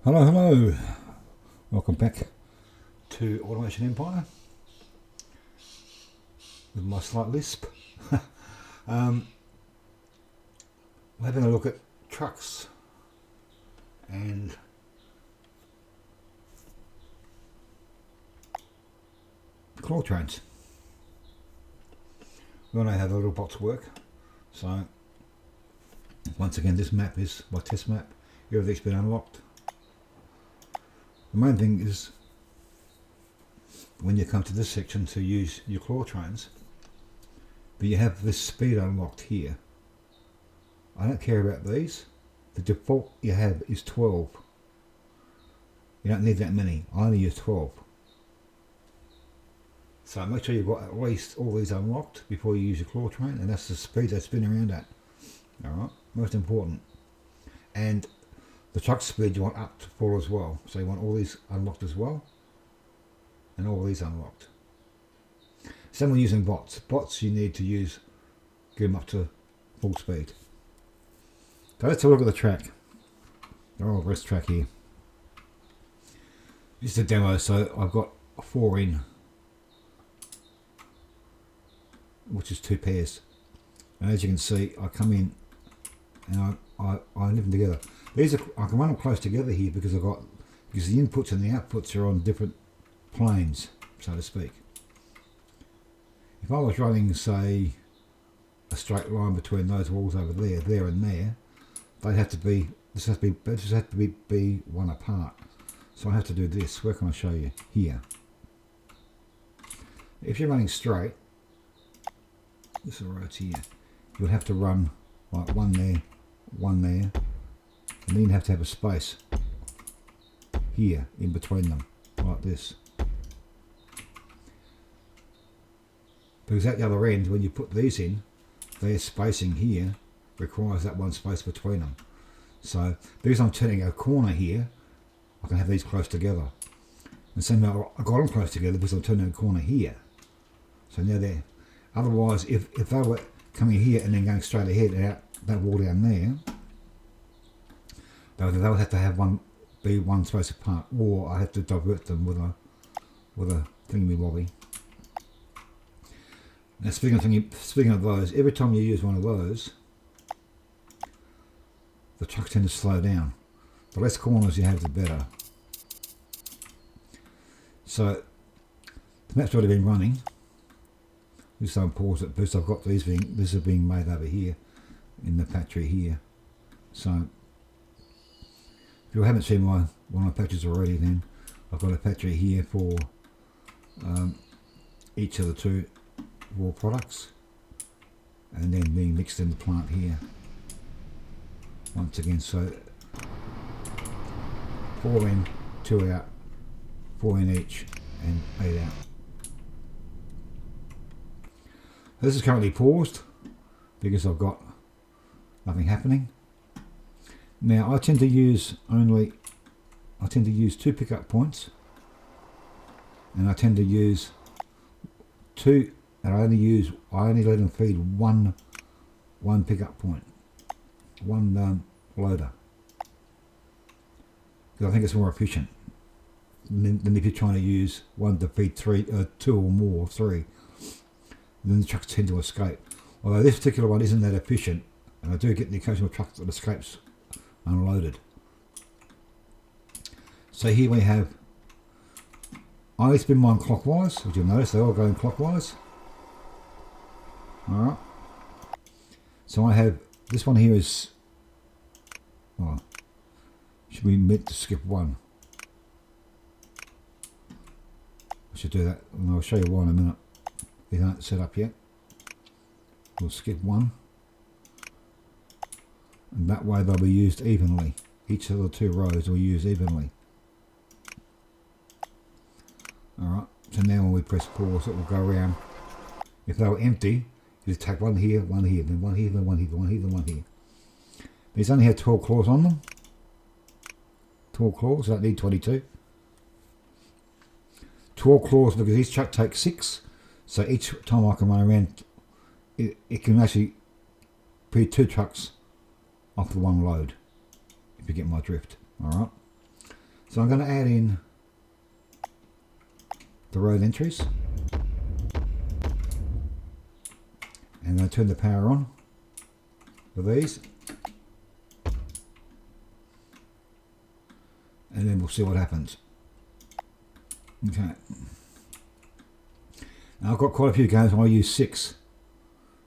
Hello, hello. Welcome back to Automation Empire with my slight lisp. We're having a look at trucks and claw trains. We all know how the little bots work. So once again, this map is my test map. Everything's been unlocked. The main thing is when you come to this section to use your claw trains, but you have this speed unlocked here. I don't care about these. The default you have is 12. You don't need that many. I only use 12. So make sure you've got at least all these unlocked before you use your claw train, and that's the speed they spin around at. Alright, most important. And the truck speed you want up to full as well. So you want all these unlocked as well. And all these unlocked. Same when using bots. Bots you need to use, get them up to full speed. So let's have a look at the track. They're all rest track here. This is a demo, so I've got 4 in, which is 2 pairs. And as you can see, I come in and I leave them together. These are, I can run them close together here because the inputs and the outputs are on different planes, so to speak. If I was running, say, a straight line between those walls over there, there and there, they have to be, this has to be one apart. So I have to do this. Where can I show you? Here. If you're running straight, this is right here, you'll have to run like one there, and then you have to have a space here in between them, like this. Because at the other end, when you put these in, their spacing here requires that one space between them. So because I'm turning a corner here, I can have these close together. And same I got them close together because I'm turning a corner here. So now they're, otherwise if they were coming here and then going straight ahead and out that wall down there, they would have to have one space apart, or I have to divert them with a thingy-wobby. Now speaking of those, every time you use one of those, the trucks tend to slow down. The less corners you have, the better. So the map's already been running. Just don't pause it because I've got this is being made over here in the factory here. So if you haven't seen one of my patches already, then I've got a factory here for each of the 2 raw products, and then being mixed in the plant here. Once again, so 4 in, 2 out, 4 in each, and 8 out. This is currently paused because I've got nothing happening. Now I tend to use 2 pickup points, and I tend to use 2, and I only let them feed one pickup point, one loader, because I think it's more efficient than if you're trying to use one to feed 2 or more, 3. Then the trucks tend to escape. Although this particular one isn't that efficient, and I do get the occasional truck that escapes unloaded. So here we have, I only spin mine clockwise, as you'll notice they're all going clockwise. Alright. So I have, this one here is, oh, should be meant to skip 1. I should do that, and I'll show you why in a minute. They aren't set up yet. We'll skip 1, and that way they'll be used evenly. Each of the 2 rows will be used evenly. Alright, so now when we press pause, it will go around. If they were empty, you just take one here, then one here, then one here, then one here, then one here. These only have 12 claws on them. 12 claws, so I don't need 22. 12 claws because each truck takes 6. So each time I can run around, it can actually feed 2 trucks off the one load, if you get my drift. Alright. So I'm going to add in the road entries. And I'm going to turn the power on for these. And then we'll see what happens. Okay. Now I've got quite a few games. I use 6.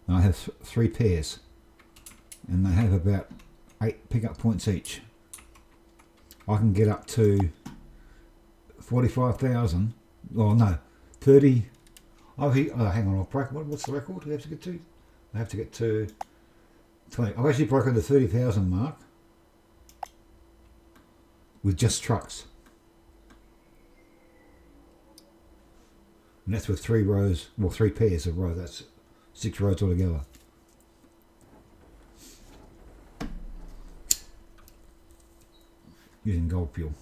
And I have 3 pairs. And they have about 8 pickup points each. I can get up to 45,000. Oh no, 30. Oh, hang on, I'll break. What's the record? We have to get to? I have to get to 20. I've actually broken the 30,000 mark with just trucks. And that's with 3 rows, well, 3 pairs of rows. That's 6 rows altogether. Using gold fuel.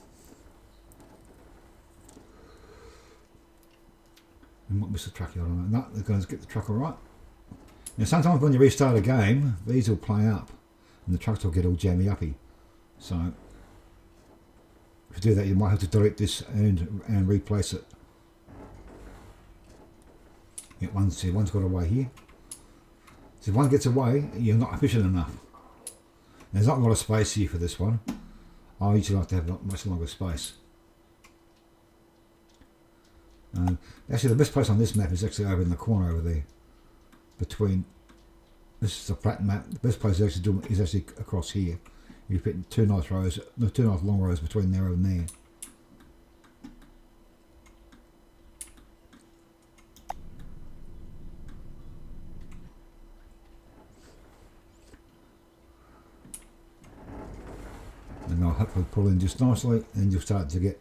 And what Mr. Truck? I don't know. No, they're going to get the truck all right. Now sometimes when you restart a game, these will play up and the trucks will get all jammy uppy. So if you do that, you might have to delete this and replace it. Yeah, one's got away here. So if one gets away, you're not efficient enough. There's not a lot of space here for this one. I usually like to have much longer space. Actually, the best place on this map is actually over in the corner over there. Between, this is a flat map. The best place is actually across here. You put 2 nice rows, 2 nice long rows between there and there. And I'll hopefully pull in just nicely, and you'll start to get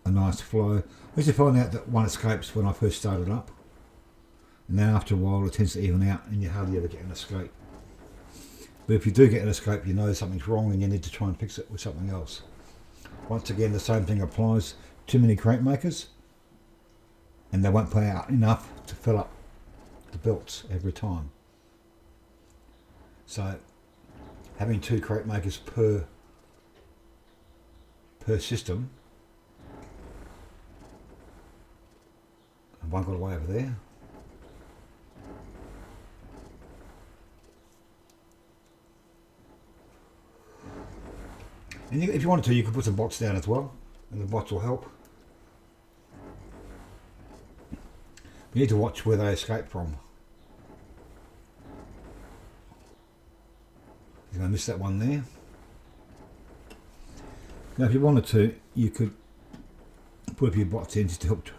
a nice flow. I used to find out that one escapes when I first started up, and then after a while it tends to even out and you hardly ever get an escape. But if you do get an escape, you know something's wrong and you need to try and fix it with something else. Once again, the same thing applies. Too many crate makers and they won't pay out enough to fill up the belts every time. So having 2 crate makers per system. And one got away over there. And if you wanted to, you could put some bots down as well, and the bots will help. You need to watch where they escape from. You're going to miss that one there. Now, if you wanted to, you could put a few bots in just to help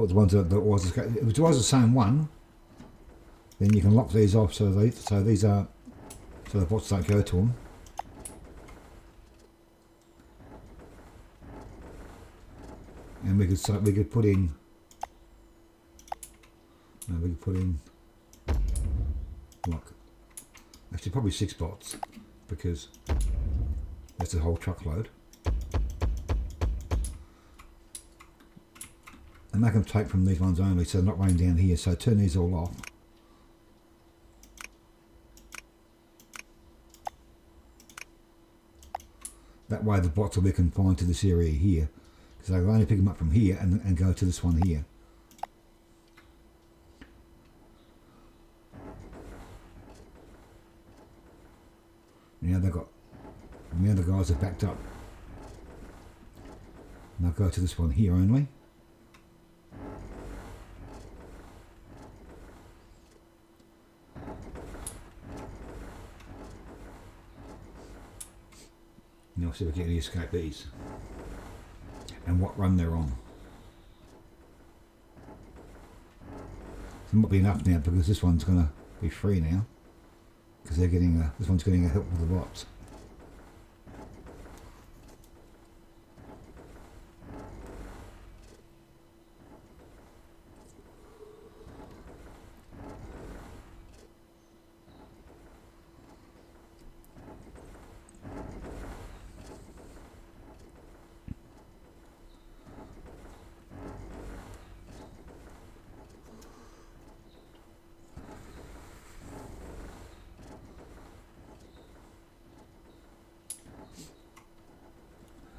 the ones that was escaped. If it was the same one, then you can lock these off so the bots don't go to them. And we could put in. No, we could put in. Look, actually, probably 6 bots because that's a whole truckload. And make them take from these ones only, so they're not running down here. So turn these all off. That way the bots will be confined to this area here. Because they'll only pick them up from here and go to this one here. Now the other guys have backed up. And they'll go to this one here only. Now see if we get any escapees and what run they're on. So it might be enough now because this one's going to be free now because they're getting this one's getting a help with the bots.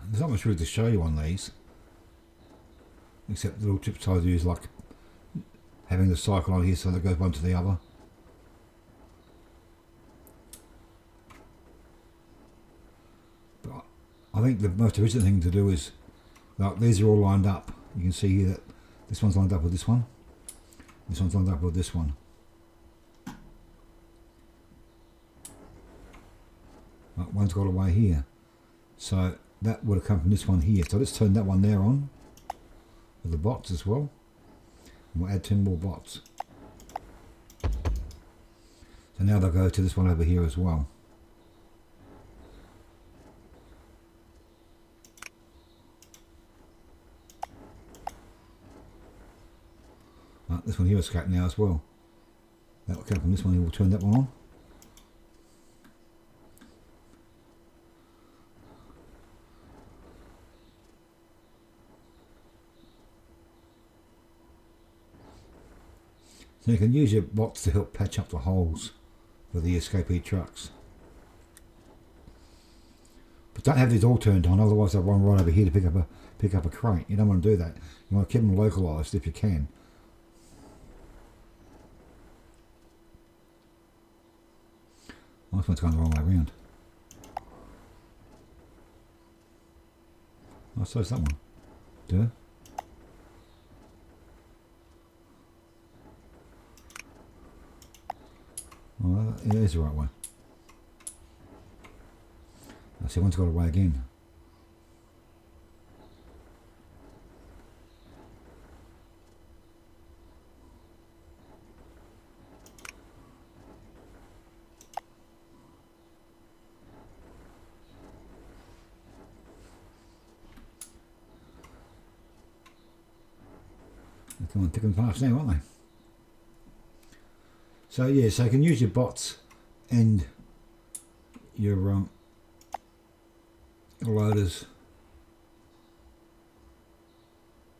there's not much really to show you on these, except the little tips I use, like having the cycle on here so that it goes one to the other. But I think the most efficient thing to do is, like, these are all lined up. You can see here that this one's lined up with this one. This one's lined up with this one. Right, one's got away here. So that would have come from this one here. So let's turn that one there on with the bots as well. And we'll add 10 more bots. So now they'll go to this one over here as well. Right, this one here is escaped now as well. That will come from this one here. We'll turn that one on. So you can use your bots to help patch up the holes for the escapee trucks. But don't have these all turned on, otherwise they'll run right over here to pick up a crate. You don't want to do that. You want to keep them localised if you can. Oh, this one's going the wrong way around. Oh, so is that one. Duh. Oh, it is the right way. I see one's got away again. They're coming thick and fast now, aren't they? So yeah, so you can use your bots and your loaders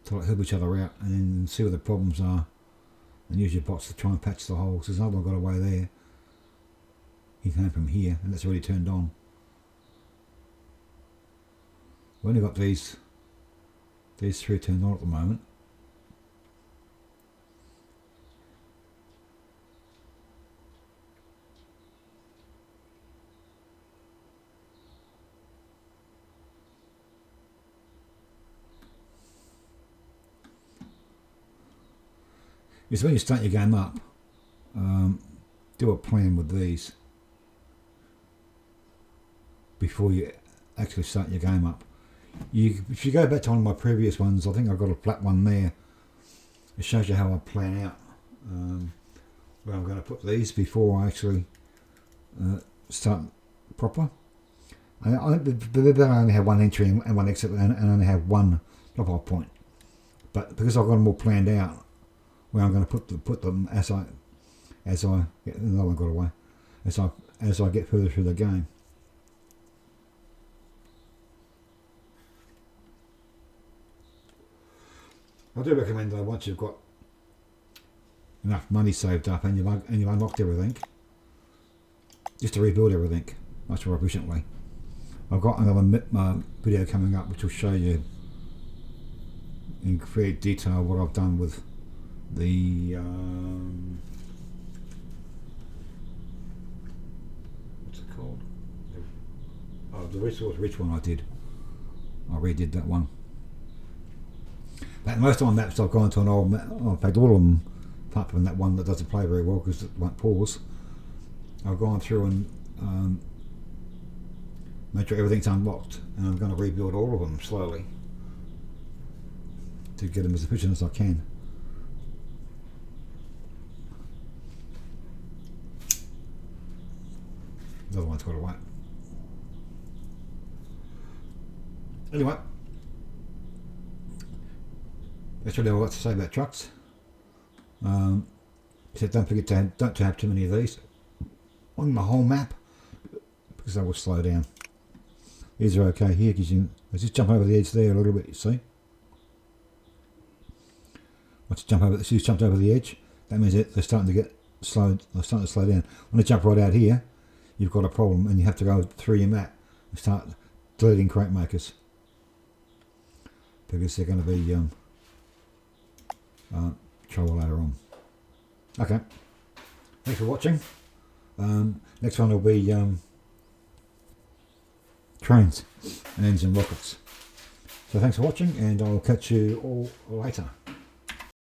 to like help each other out, and then see what the problems are, and use your bots to try and patch the holes. There's another one got away there. He came from here, and that's already turned on. We've only got these three turned on at the moment. Is when you start your game up, do a plan with these before you actually start your game up. If you go back to one of my previous ones, I think I've got a flat one there. It shows you how I plan out where I'm going to put these before I actually start proper. I only have one entry and one exit, and only have one drop-off point. But because I've got them all planned out, where I'm going to put them as I get another one got away, as I get further through the game. I do recommend though, once you've got enough money saved up and you've unlocked everything, just to rebuild everything much more efficiently. I've got another video coming up which will show you in great detail what I've done with the what's it called? The resource rich one I redid that one. But most of my maps I've gone to an old map. In fact, all of them, apart from that one that doesn't play very well because it won't pause, I've gone through and made sure everything's unlocked, and I'm going to rebuild all of them slowly to get them as efficient as I can. The other one's got away. Anyway, that's really all I've got to say about trucks. So don't forget to have too many of these on the whole map, because they will slow down. These are okay here because you just jump over the edge there a little bit. You see, once you jumped over the edge, that means they're starting to get slowed. They're starting to slow down. When they jump right out here, you've got a problem, and you have to go through your map and start deleting crate makers. because they're going to be trouble later on. Okay, thanks for watching. Next one will be trains and engine rockets. So thanks for watching, and I'll catch you all later.